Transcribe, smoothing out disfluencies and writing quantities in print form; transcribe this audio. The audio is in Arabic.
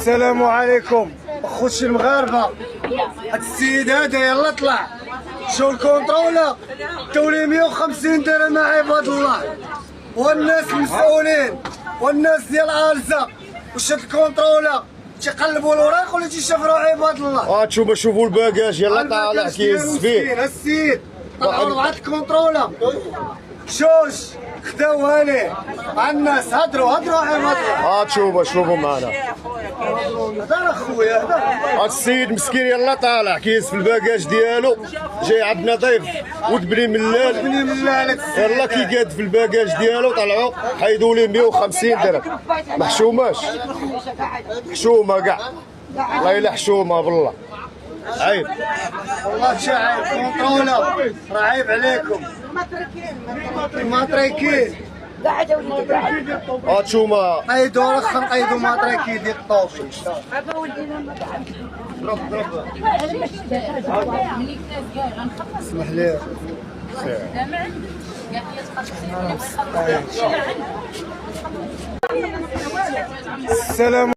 السلام عليكم اخوتي المغاربه. هاد السيد هذا يلا طلع شو الكونترولا تولي 150 درهم عباد الله، والناس المسؤولين والناس ديال الزا واش هاد الكونترولا تيقلبوا الوراق ولا تيشفروا عباد الله. شوفوا الباكاج يلا طالع كيهز فيه السيد طلعوا 4 الكونترولا شوش خداوها ليه مع الناس. هضروا عباد الله. شوفوا معنا هذا اخويا هاد السيد مسكين يلا طالع كيهز في الباكاج ديالو. جاي عندنا ضيف ودبلي ملال يلا كيقاد في الباكاج ديالو. طلعوا حيدوا ليه 150 درهم. ما حشوماش حشومه كاع والله الا حشومه بالله. عيب والله شي عيب كونترولا راه عيب عليكم ماتريكين شومه قيدوا رخم قيدوا ماتريكي ديال الطوفي. اسمح لي السلام